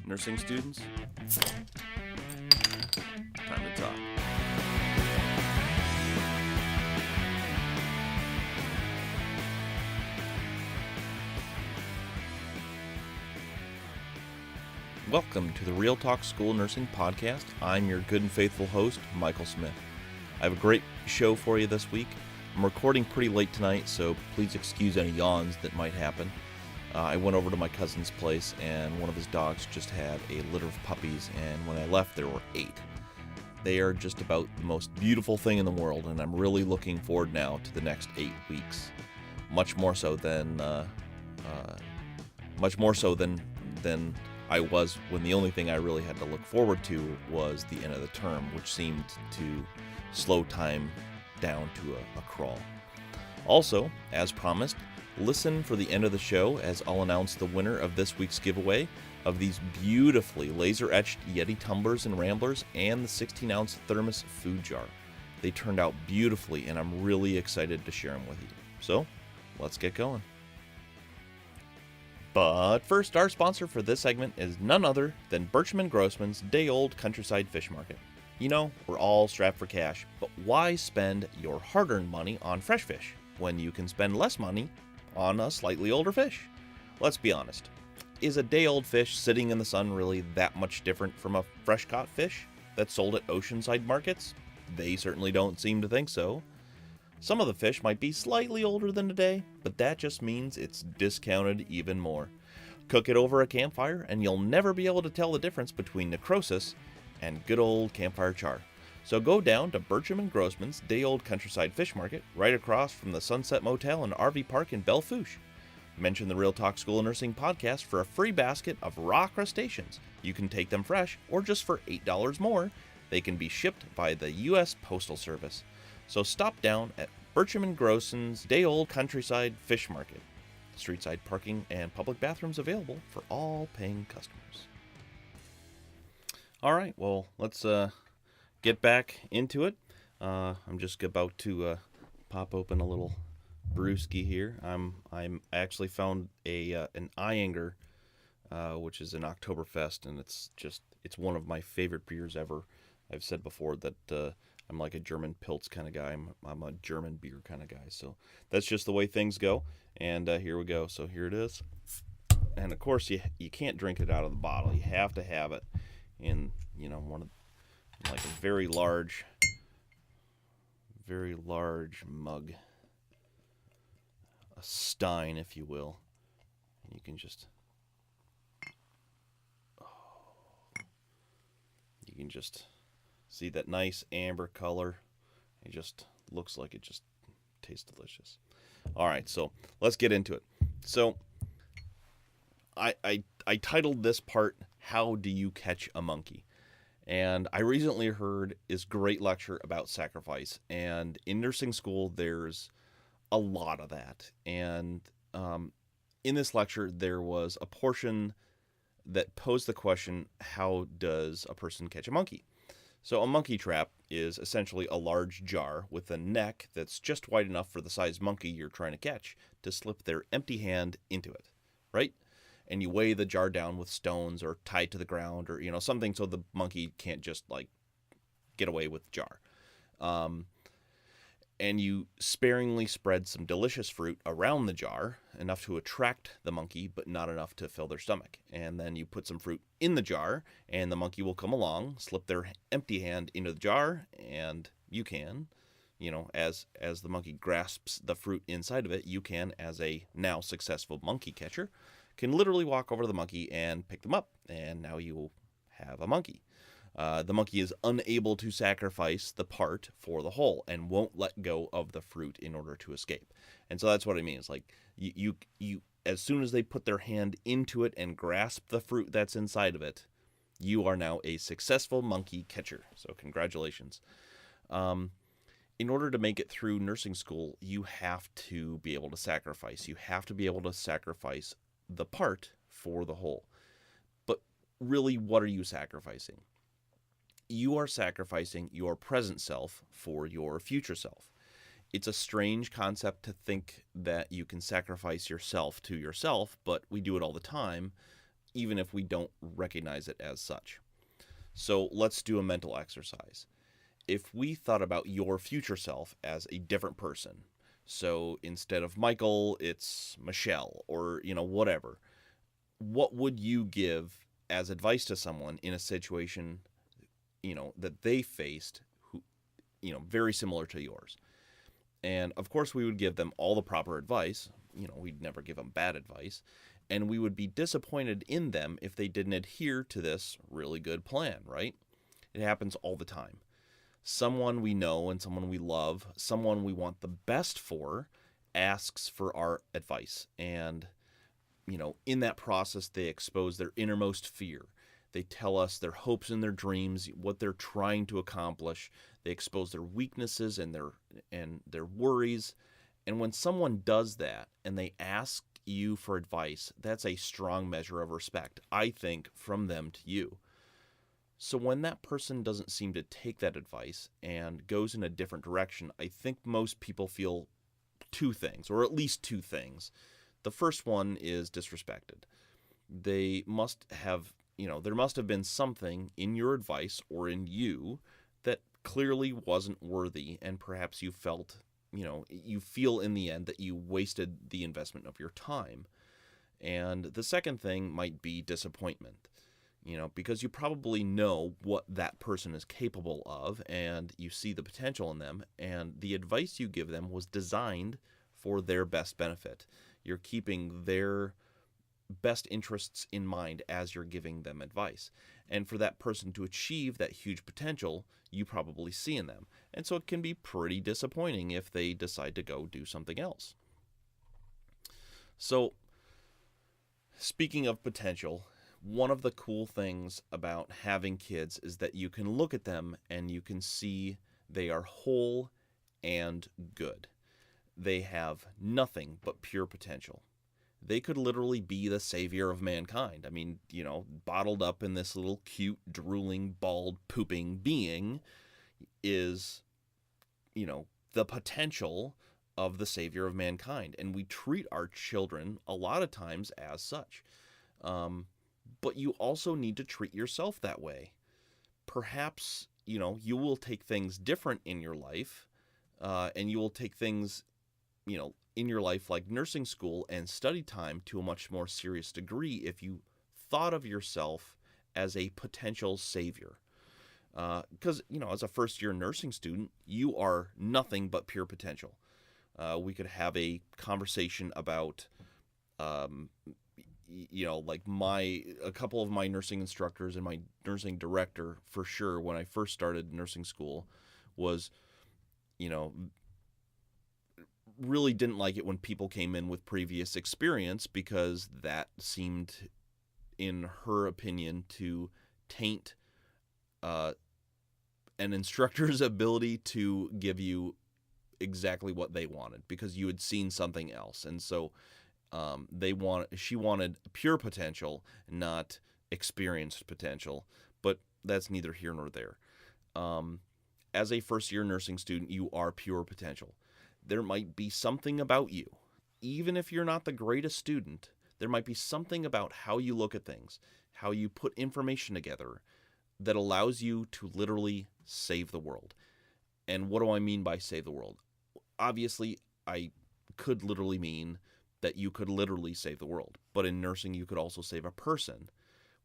Nursing students, time to talk. Welcome to the Real Talk School Nursing Podcast. I'm your good and faithful host, Michael Smith. I have a great show for you this week. I'm recording pretty late tonight, so please excuse any yawns that might happen. I went over to my cousin's place, and one of his dogs just had a litter of puppies, and when I left, there were 8. They are just about the most beautiful thing in the world, and I'm really looking forward now to the next 8 weeks. Much more so than I was when the only thing I really had to look forward to was the end of the term, which seemed to slow time down to a crawl. Also, as promised, listen for the end of the show as I'll announce the winner of this week's giveaway of these beautifully laser-etched Yeti tumblers and ramblers and the 16-ounce thermos food jar. They turned out beautifully, and I'm really excited to share them with you. So, let's get going. But first, our sponsor for this segment is none other than Bircham & Grossman's day-old countryside fish market. You know, we're all strapped for cash, but why spend your hard-earned money on fresh fish when you can spend less money on a slightly older fish? Let's be honest. Is a day-old fish sitting in the sun really that much different from a fresh-caught fish that's sold at oceanside markets? They certainly don't seem to think so. Some of the fish might be slightly older than today, but that just means it's discounted even more. Cook it over a campfire, and you'll never be able to tell the difference between necrosis and good old campfire char. So go down to Bircham & Grossman's day-old countryside fish market right across from the Sunset Motel and RV Park in Belle Fourche. Mention the Real Talk School of Nursing podcast for a free basket of raw crustaceans. You can take them fresh, or just for $8 more, they can be shipped by the U.S. Postal Service. So stop down at Bircham & Grossman's day-old countryside fish market. Streetside parking and public bathrooms available for all paying customers. All right, well, let's get back into it. I'm just about to pop open a little brewski here. I'm actually found an Ihanger, which is an Oktoberfest, and it's one of my favorite beers ever. I've said before that I'm like a German Pilz kind of guy. I'm a German beer kind of guy. So that's just the way things go. And here we go. So here it is. And of course you can't drink it out of the bottle. You have to have it in, one of like a very large mug, a stein, if you will. And you can just see that nice amber color. It just looks like it just tastes delicious. All right, so let's get into it. So I titled this part, How Do You Catch a Monkey? And I recently heard this great lecture about sacrifice. And in nursing school, there's a lot of that. And in this lecture, there was a portion that posed the question, how does a person catch a monkey? So a monkey trap is essentially a large jar with a neck that's just wide enough for the size monkey you're trying to catch to slip their empty hand into it, right? And you weigh the jar down with stones or tie it to the ground or, something so the monkey can't just, get away with the jar. And you sparingly spread some delicious fruit around the jar, enough to attract the monkey, but not enough to fill their stomach. And then you put some fruit in the jar, and the monkey will come along, slip their empty hand into the jar, and you can, as the monkey grasps the fruit inside of it, you can, as a now successful monkey catcher, can literally walk over to the monkey and pick them up, and now you will have a monkey. The monkey is unable to sacrifice the part for the whole and won't let go of the fruit in order to escape. And so that's what I mean. It's like you as soon as they put their hand into it and grasp the fruit that's inside of it, you are now a successful monkey catcher. So congratulations. In order to make it through nursing school, you have to be able to sacrifice. You have to be able to sacrifice the part for the whole. But really, what are you sacrificing? You are sacrificing your present self for your future self. It's a strange concept to think that you can sacrifice yourself to yourself, but we do it all the time. even if we don't recognize it as such. So let's do a mental exercise. If we thought about your future self as a different person, so instead of Michael, it's Michelle, or, whatever, what would you give as advice to someone in a situation, that they faced, who, very similar to yours? And of course, we would give them all the proper advice. We'd never give them bad advice. And we would be disappointed in them if they didn't adhere to this really good plan, right? It happens all the time. Someone we know and someone we love, someone we want the best for, asks for our advice. And, in that process, they expose their innermost fear. They tell us their hopes and their dreams, what they're trying to accomplish. They expose their weaknesses and their worries. And when someone does that and they ask you for advice, that's a strong measure of respect, I think, from them to you. So when that person doesn't seem to take that advice and goes in a different direction, I think most people feel two things, or at least two things. The first one is disrespected. They must have, there must have been something in your advice or in you that clearly wasn't worthy, and perhaps you felt, you feel in the end that you wasted the investment of your time. And the second thing might be disappointment, because you probably know what that person is capable of and you see the potential in them, and the advice you give them was designed for their best benefit. You're keeping their best interests in mind as you're giving them advice. And for that person to achieve that huge potential, you probably see in them. And so it can be pretty disappointing if they decide to go do something else. So, speaking of potential, one of the cool things about having kids is that you can look at them and you can see they are whole and good. They have nothing but pure potential. They could literally be the savior of mankind. I mean, bottled up in this little cute, drooling, bald, pooping being is, the potential of the savior of mankind. And we treat our children a lot of times as such. But you also need to treat yourself that way. Perhaps, you will take things different in your life, and you will take things, in your life like nursing school and study time to a much more serious degree if you thought of yourself as a potential savior. Because, as a first-year nursing student, you are nothing but pure potential. We could have a conversation about, like a couple of my nursing instructors and my nursing director, for sure, when I first started nursing school, was, really didn't like it when people came in with previous experience, because that seemed, in her opinion, to taint an instructor's ability to give you exactly what they wanted, because you had seen something else. And so she wanted pure potential, not experienced potential, but that's neither here nor there. As a first-year nursing student, you are pure potential. There might be something about you, even if you're not the greatest student, there might be something about how you look at things, how you put information together, that allows you to literally save the world. And what do I mean by save the world? Obviously, I could literally mean that you could literally save the world. But in nursing, you could also save a person,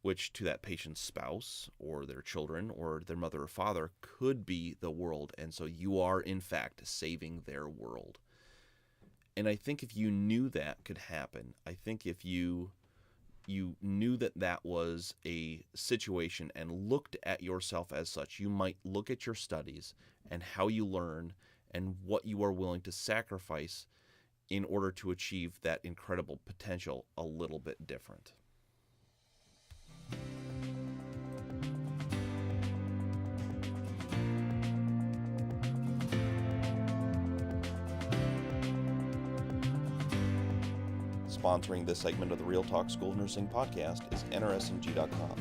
which to that patient's spouse or their children or their mother or father could be the world. And so you are, in fact, saving their world. And I think if you knew that could happen, I think if you knew that that was a situation and looked at yourself as such, you might look at your studies and how you learn and what you are willing to sacrifice in order to achieve that incredible potential a little bit different. Sponsoring this segment of the Real Talk School Nursing podcast is NRSNG.com.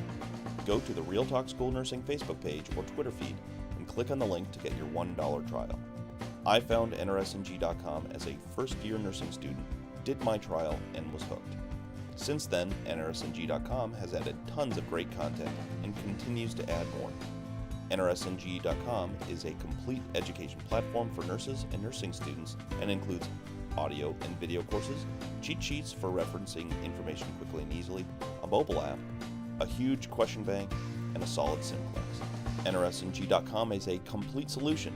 Go to the Real Talk School Nursing Facebook page or Twitter feed and click on the link to get your $1 trial. I found NRSNG.com as a first-year nursing student, did my trial, and was hooked. Since then, NRSNG.com has added tons of great content and continues to add more. NRSNG.com is a complete education platform for nurses and nursing students and includes audio and video courses, cheat sheets for referencing information quickly and easily, a mobile app, a huge question bank, and a solid simplex. NRSNG.com is a complete solution.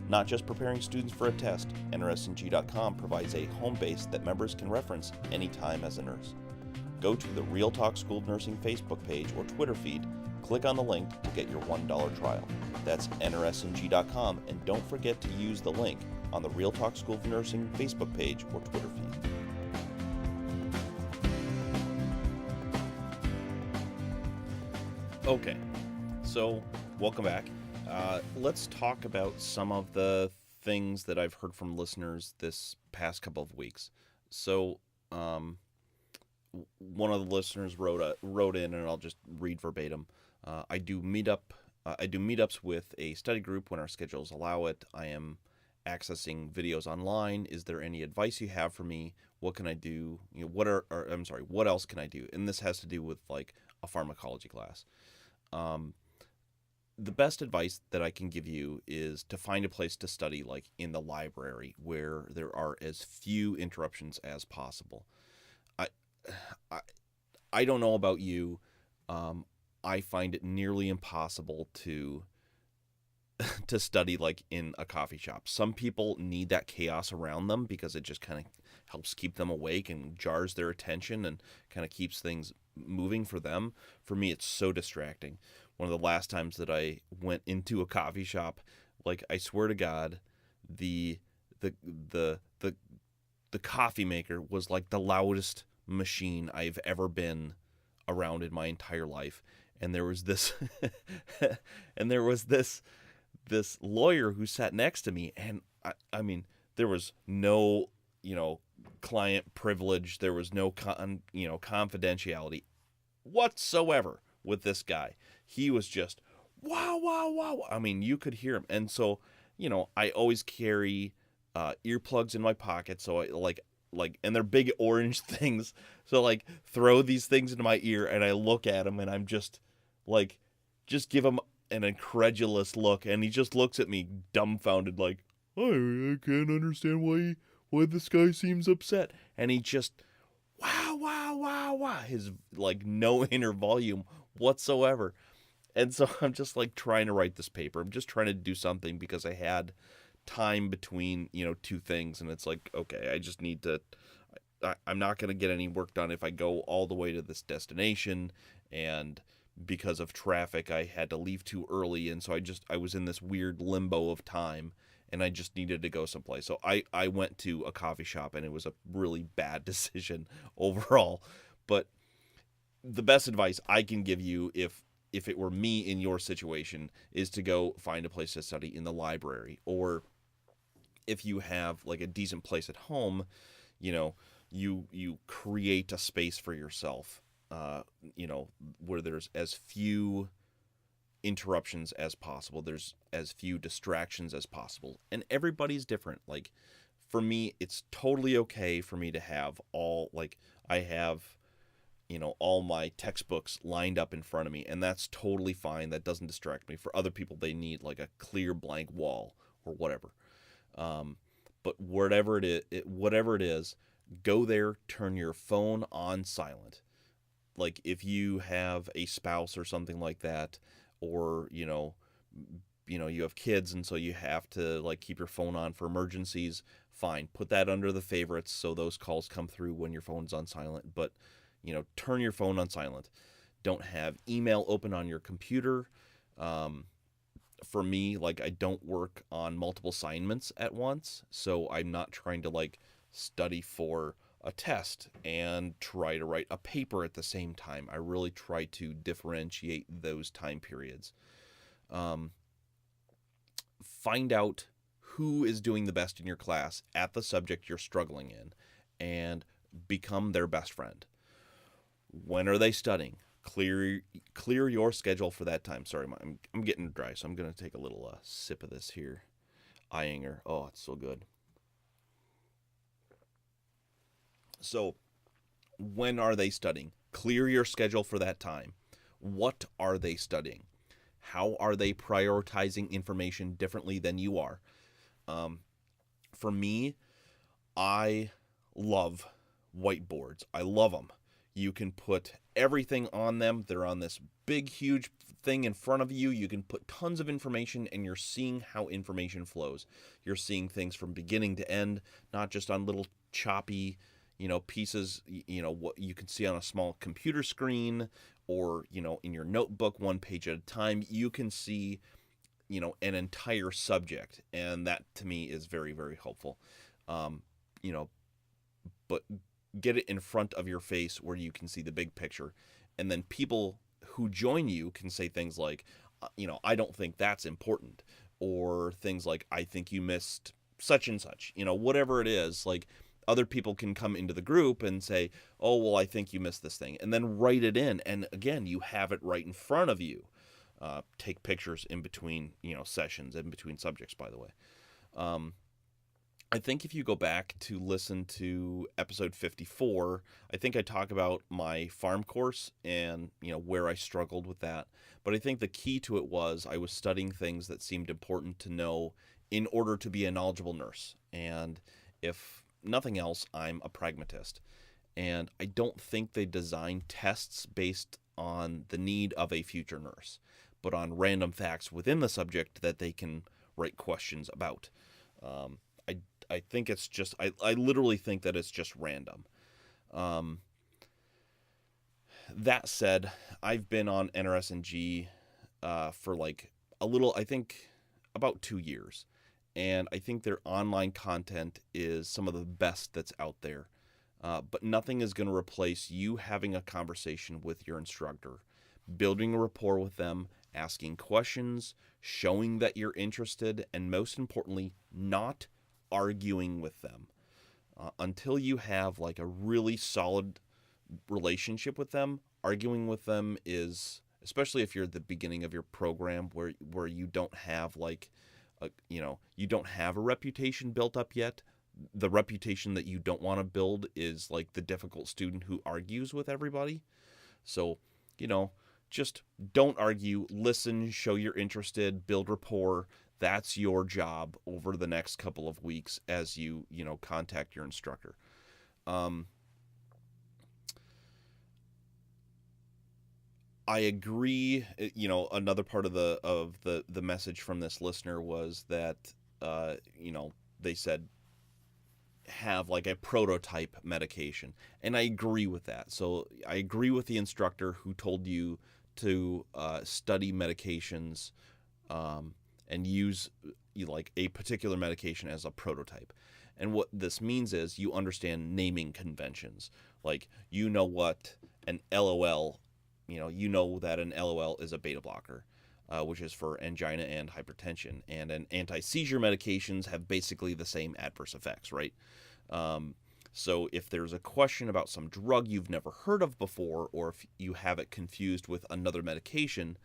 Not just preparing students for a test, NRSNG.com provides a home base that members can reference anytime as a nurse. Go to the Real Talk School of Nursing Facebook page or Twitter feed, click on the link to get your $1 trial. That's NRSNG.com, and don't forget to use the link on the Real Talk School of Nursing Facebook page or Twitter feed. Okay, so welcome back. Let's talk about some of the things that I've heard from listeners this past couple of weeks. So, one of the listeners wrote in, and I'll just read verbatim. I do meetups with a study group when our schedules allow it. I am accessing videos online. Is there any advice you have for me? What can I do? What else can I do? And this has to do with like a pharmacology class. The best advice that I can give you is to find a place to study, like in the library, where there are as few interruptions as possible. I don't know about you. I find it nearly impossible to study like in a coffee shop. Some people need that chaos around them because it just kind of helps keep them awake and jars their attention and kind of keeps things moving for them. For me, it's so distracting. One of the last times that I went into a coffee shop, like I swear to God, the coffee maker was like the loudest machine I've ever been around in my entire life. And there was this this lawyer who sat next to me, and I mean, there was no, client privilege. There was no confidentiality whatsoever with this guy. He was just wow, wow, wow. I mean, you could hear him. And so, I always carry earplugs in my pocket. So I like, and they're big orange things. So like throw these things into my ear and I look at him and I'm just give him an incredulous look. And he just looks at me dumbfounded, like, I can't understand why this guy seems upset. And he just, wow, wow, wow, wow. His like no inner volume whatsoever. And so I'm just like trying to write this paper. I'm just trying to do something because I had time between, two things. And it's like, okay, I just need to, I'm not going to get any work done if I go all the way to this destination. And because of traffic, I had to leave too early. And so I was in this weird limbo of time and I just needed to go someplace. So I went to a coffee shop and it was a really bad decision overall. But the best advice I can give you if it were me in your situation is to go find a place to study in the library. Or if you have like a decent place at home, you create a space for yourself, where there's as few interruptions as possible. There's as few distractions as possible. And everybody's different. Like for me, it's totally okay for me to have I have all my textbooks lined up in front of me, and that's totally fine. That doesn't distract me. For other people, they need like a clear blank wall or whatever. But whatever it is, go there, turn your phone on silent. Like if you have a spouse or something like that, or, you have kids and so you have to like keep your phone on for emergencies, fine. Put that under the favorites so those calls come through when your phone's on silent. But turn your phone on silent. Don't have email open on your computer. For me, like I don't work on multiple assignments at once, so I'm not trying to like study for a test and try to write a paper at the same time. I really try to differentiate those time periods. Find out who is doing the best in your class at the subject you're struggling in and become their best friend. When are they studying? Clear your schedule for that time. Sorry, I'm getting dry, so I'm going to take a little sip of this here. Eyinger. Oh, it's so good. So When are they studying? Clear your schedule for that time. What are they studying? How are they prioritizing information differently than you are? For me, I love whiteboards. I love them. You can put everything on them. They're on this big, huge thing in front of you. You can put tons of information, and you're seeing how information flows. You're seeing things from beginning to end, not just on little choppy, pieces, what you can see on a small computer screen or, in your notebook, one page at a time. You can see, an entire subject, and that to me is very, very helpful. But get it in front of your face where you can see the big picture. And then people who join you can say things like, I don't think that's important. Or things like, I think you missed such and such. Whatever it is, like other people can come into the group and say, oh, well, I think you missed this thing. And then write it in. And again, you have it right in front of you. Take pictures in between, sessions, in between subjects, by the way. I think if you go back to listen to episode 54, I think I talk about my Pharm course and, where I struggled with that. But I think the key to it was I was studying things that seemed important to know in order to be a knowledgeable nurse. And if nothing else, I'm a pragmatist. And I don't think they design tests based on the need of a future nurse, but on random facts within the subject that they can write questions about. I think it's just, I literally think that it's just random. That said, I've been on NRSNG for like I think about 2 years. And I think their online content is some of the best that's out there. But nothing is going to replace you having a conversation with your instructor, building a rapport with them, asking questions, showing that you're interested, and most importantly, not arguing with them. Until you have like a really solid relationship with them, arguing with them is, especially if you're at the beginning of your program where you don't have you don't have a reputation built up yet. The reputation that you don't want to build is like the difficult student who argues with everybody. So, just don't argue, listen, show you're interested, build rapport. That's your job over the next couple of weeks as you contact your instructor. I agree. Another part of the message from this listener was that they said have like a prototype medication, and I agree with that. So I agree with the instructor who told you to study medications and use like a particular medication as a prototype. And what this means is you understand naming conventions. Like, what an LOL, that an LOL is a beta blocker, which is for angina and hypertension. And an anti-seizure medications have basically the same adverse effects, right? So if there's a question about some drug you've never heard of before, or if you have it confused with another medication,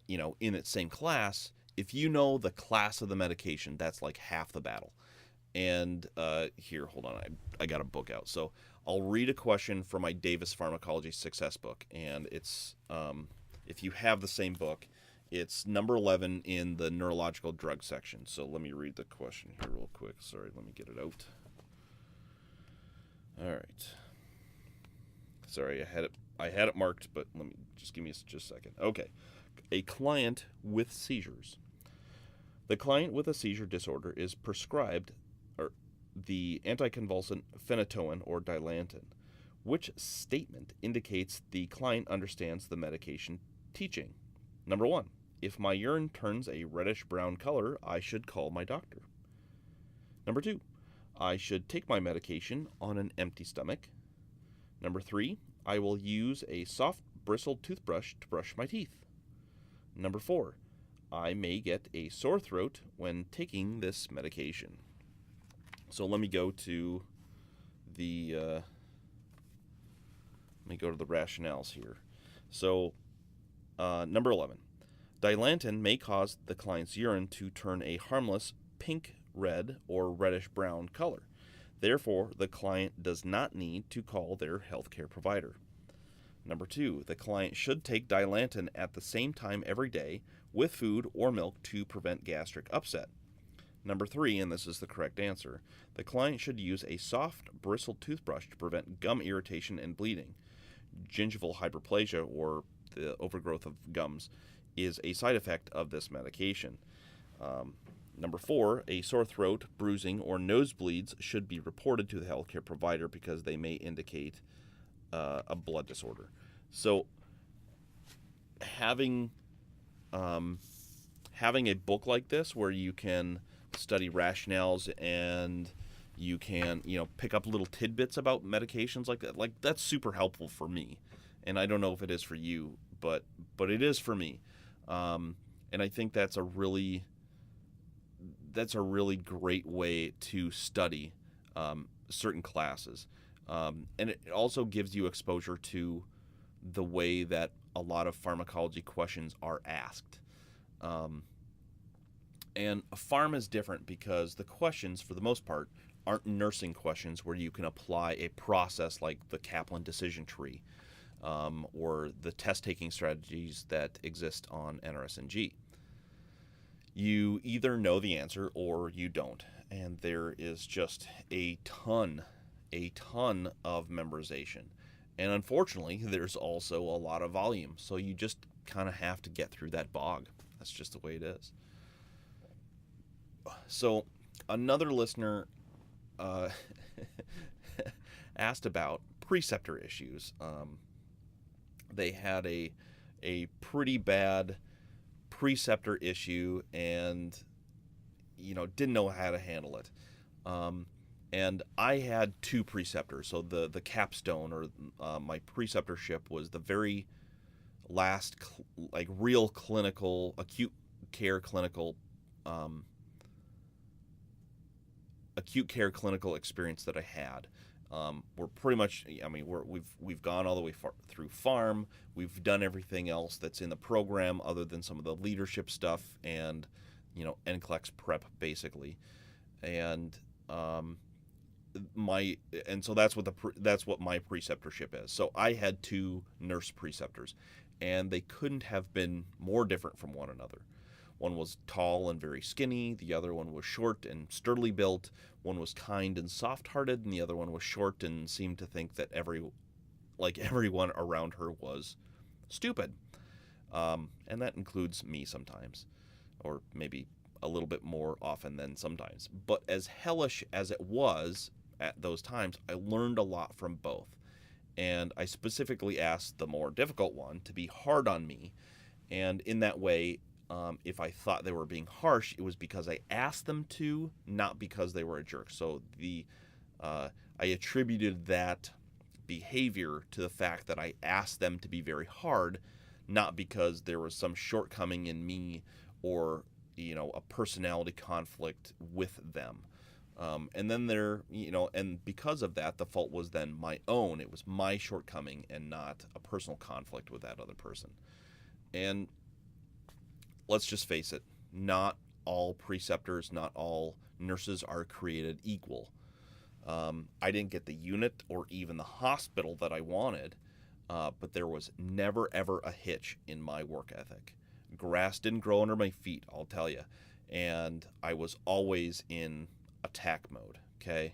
in its same class, if you know the class of the medication, that's like half the battle. And here, hold on, I got a book out. So I'll read a question from my Davis Pharmacology Success book, and it's, if you have the same book, it's number 11 in the neurological drug section. So let me read the question here real quick. Sorry, let me get it out. All right. Sorry, I had it marked, but give me just a second. Okay. A client with seizures. The client with a seizure disorder is prescribed the anticonvulsant phenytoin or Dilantin. Which statement indicates the client understands the medication teaching? Number 1, if my urine turns a reddish-brown color, I should call my doctor. Number 2, I should take my medication on an empty stomach. Number 3, I will use a soft bristled toothbrush to brush my teeth. Number 4, I may get a sore throat when taking this medication. So let me go to the rationales here. So number 11, Dilantin may cause the client's urine to turn a harmless pink, red, or reddish-brown color. Therefore, the client does not need to call their healthcare provider. Number 2, the client should take Dilantin at the same time every day with food or milk to prevent gastric upset. Number 3, and this is the correct answer, the client should use a soft, bristled toothbrush to prevent gum irritation and bleeding. Gingival hyperplasia, or the overgrowth of gums, is a side effect of this medication. Number 4, a sore throat, bruising, or nosebleeds should be reported to the healthcare provider because they may indicate a blood disorder. So having a book like this where you can study rationales and you can, pick up little tidbits about medications like that, that's super helpful for me. And I don't know if it is for you, but it is for me. And I think that's a really great way to study certain classes. And it also gives you exposure to the way that a lot of pharmacology questions are asked. And a Pharm is different because the questions, for the most part, aren't nursing questions where you can apply a process like the Kaplan decision tree or the test-taking strategies that exist on NRSNG. You either know the answer or you don't, and there is just a ton of memorization. And unfortunately, there's also a lot of volume, so you just kind of have to get through that bog. That's just the way it is. So another listener asked about preceptor issues. They had a pretty bad preceptor issue and didn't know how to handle it. And I had 2 preceptors. So the capstone, or my preceptorship, was the very last real clinical, acute care clinical experience that I had. We're pretty much, we've gone all the way through Pharm. We've done everything else that's in the program other than some of the leadership stuff and, NCLEX prep basically. And so that's what my preceptorship is. So I had 2 nurse preceptors, and they couldn't have been more different from one another. One was tall and very skinny. The other one was short and sturdily built. One was kind and soft-hearted, and the other one was short and seemed to think that everyone around her was stupid. And that includes me sometimes, or maybe a little bit more often than sometimes. But as hellish as it was at those times, I learned a lot from both. And I specifically asked the more difficult one to be hard on me. And in that way, if I thought they were being harsh, it was because I asked them to, not because they were a jerk. So I attributed that behavior to the fact that I asked them to be very hard, not because there was some shortcoming in me or a personality conflict with them. And then and because of that, the fault was then my own. It was my shortcoming and not a personal conflict with that other person. And let's just face it, not all preceptors, not all nurses are created equal. I didn't get the unit or even the hospital that I wanted, but there was never, ever a hitch in my work ethic. Grass didn't grow under my feet, I'll tell you. And I was always in attack mode, okay?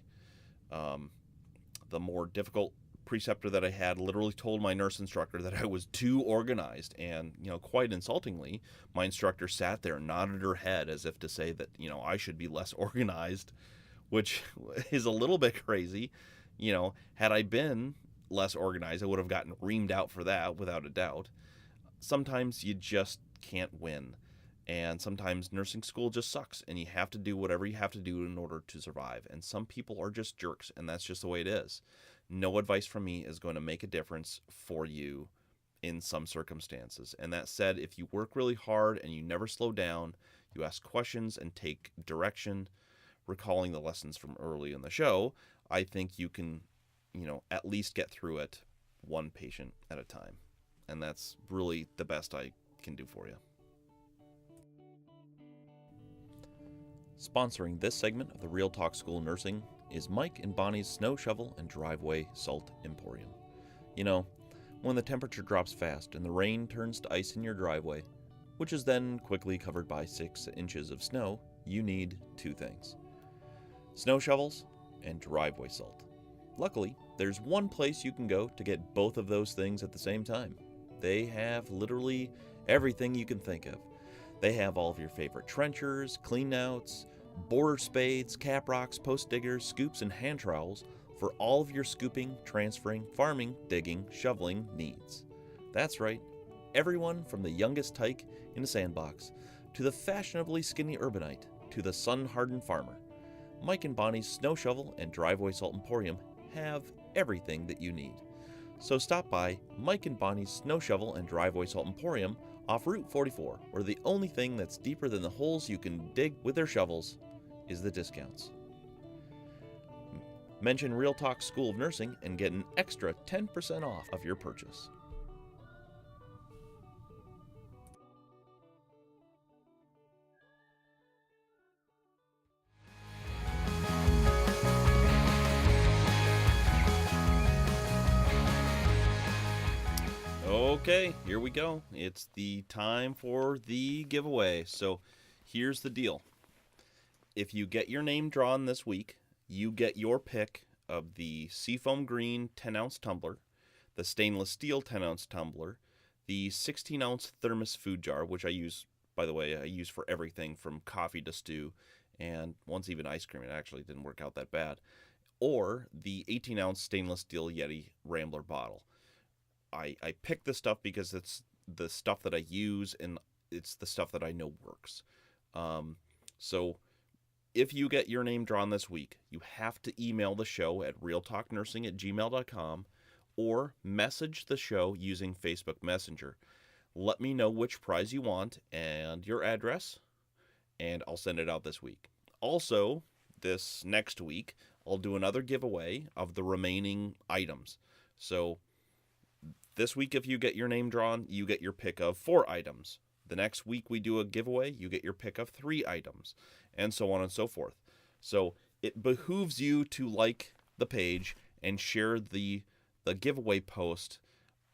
The more difficult preceptor that I had literally told my nurse instructor that I was too organized, and quite insultingly, my instructor sat there and nodded her head as if to say that I should be less organized, which is a little bit crazy. Had I been less organized, I would have gotten reamed out for that without a doubt. Sometimes you just can't win, and sometimes nursing school just sucks, and you have to do whatever you have to do in order to survive. And some people are just jerks, and that's just the way it is. No advice from me is going to make a difference for you in some circumstances. And that said, if you work really hard and you never slow down, you ask questions and take direction, recalling the lessons from early in the show, I think you can, at least get through it one patient at a time. And that's really the best I can do for you. Sponsoring this segment of the Real Talk School Nursing is Mike and Bonnie's Snow Shovel and Driveway Salt Emporium. You know, when the temperature drops fast and the rain turns to ice in your driveway, which is then quickly covered by 6 inches of snow, you need 2 things: snow shovels and driveway salt. Luckily, there's one place you can go to get both of those things at the same time. They have literally everything you can think of. They have all of your favorite trenchers, cleanouts, border spades, cap rocks, post diggers, scoops, and hand trowels for all of your scooping, transferring, farming, digging, shoveling needs. That's right, everyone from the youngest tyke in a sandbox to the fashionably skinny urbanite to the sun-hardened farmer. Mike and Bonnie's Snow Shovel and Driveway Salt Emporium have everything that you need. So stop by Mike and Bonnie's Snow Shovel and Driveway Salt Emporium off Route 44, where the only thing that's deeper than the holes you can dig with their shovels is the discounts. Mention Real Talk School of Nursing and get an extra 10% off of your purchase. Okay, here we go. It's the time for the giveaway. So here's the deal. If you get your name drawn this week, you get your pick of the Seafoam Green 10-ounce tumbler, the stainless steel 10-ounce tumbler, the 16-ounce thermos food jar, which I use, by the way, I use for everything from coffee to stew, and once even ice cream. It actually didn't work out that bad. Or the 18-ounce stainless steel Yeti Rambler bottle. I picked this stuff because it's the stuff that I use and it's the stuff that I know works. So if you get your name drawn this week, you have to email the show at realtalknursing@gmail.com or message the show using Facebook Messenger. Let me know which prize you want and your address, and I'll send it out this week. Also, this next week, I'll do another giveaway of the remaining items. So this week, if you get your name drawn, you get your pick of 4 items. The next week we do a giveaway, you get your pick of 3 items, and so on and so forth. So it behooves you to like the page and share the giveaway post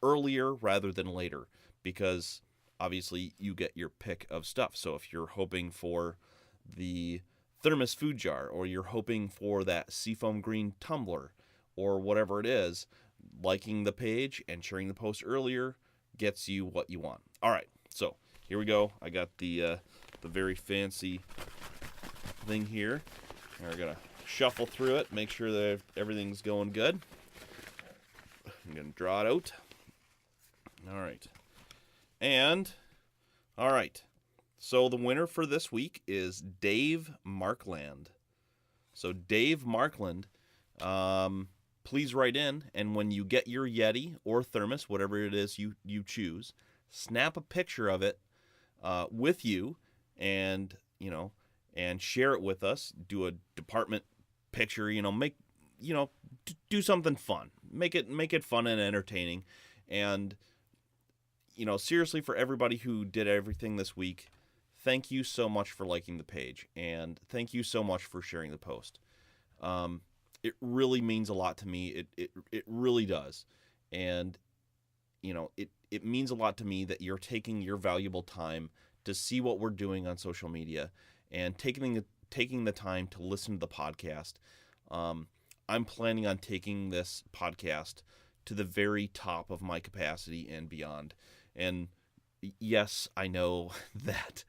earlier rather than later, because obviously you get your pick of stuff. So if you're hoping for the thermos food jar, or you're hoping for that Seafoam Green tumbler, or whatever it is, liking the page and sharing the post earlier gets you what you want. All right, so here we go. I got the very fancy thing here. We're gonna shuffle through it, make sure that everything's going good. I'm gonna draw it out. All right, all right. So the winner for this week is Dave Markland. So Dave Markland, please write in, and when you get your Yeti or thermos, whatever it is you choose, snap a picture of it with you, and share it with us. Do a department picture, do something fun. Make it fun and entertaining. And seriously, for everybody who did everything this week, thank you so much for liking the page, and thank you so much for sharing the post. It really means a lot to me. It really does. And, it means a lot to me that you're taking your valuable time to see what we're doing on social media and taking the time to listen to the podcast. I'm planning on taking this podcast to the very top of my capacity and beyond. And yes, I know that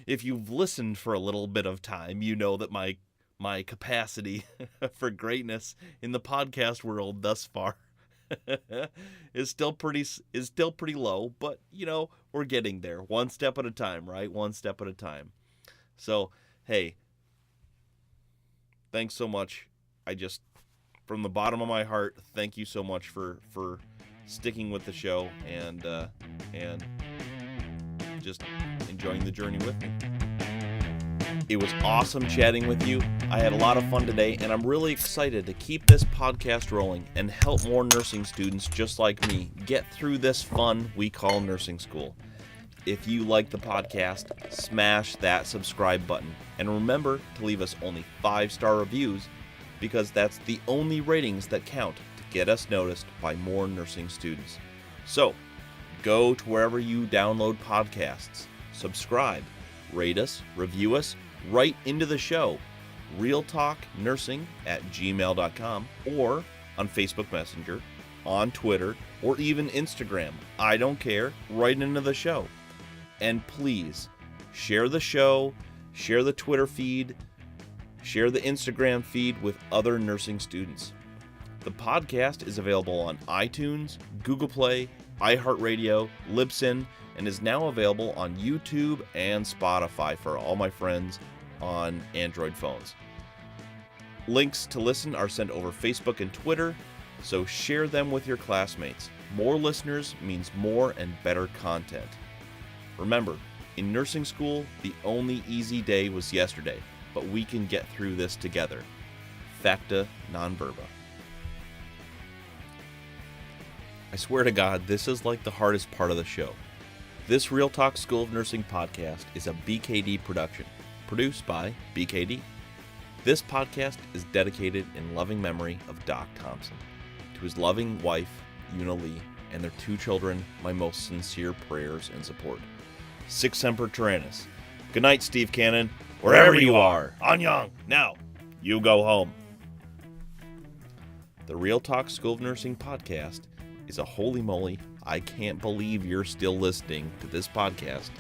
if you've listened for a little bit of time, you know that my capacity for greatness in the podcast world thus far is still pretty low, but we're getting there one step at a time, right? One step at a time. So, hey, thanks so much. From the bottom of my heart, thank you so much for sticking with the show and just enjoying the journey with me. It was awesome chatting with you. I had a lot of fun today, and I'm really excited to keep this podcast rolling and help more nursing students just like me get through this fun we call nursing school. If you like the podcast, smash that subscribe button. And remember to leave us only 5-star reviews, because that's the only ratings that count to get us noticed by more nursing students. So, go to wherever you download podcasts, subscribe, rate us, review us, right into the show, realtalknursing@gmail.com, or on Facebook Messenger, on Twitter, or even Instagram. I don't care, right into the show. And please, share the show, share the Twitter feed, share the Instagram feed with other nursing students. The podcast is available on iTunes, Google Play, iHeartRadio, Libsyn, and is now available on YouTube and Spotify for all my friends on Android phones. Links to listen are sent over Facebook and Twitter, so share them with your classmates. More listeners means more and better content. Remember, in nursing school, the only easy day was yesterday, but we can get through this together. Facta non verba. I swear to God, this is like the hardest part of the show. This Real Talk School of Nursing podcast is a BKD production, produced by BKD. This podcast is dedicated in loving memory of Doc Thompson. To his loving wife, Una Lee, and their 2 children, my most sincere prayers and support. Sic Semper Tyrannis. Good night, Steve Cannon. Wherever you are. Anyang. Now, you go home. The Real Talk School of Nursing podcast is a holy moly, I can't believe you're still listening to this podcast.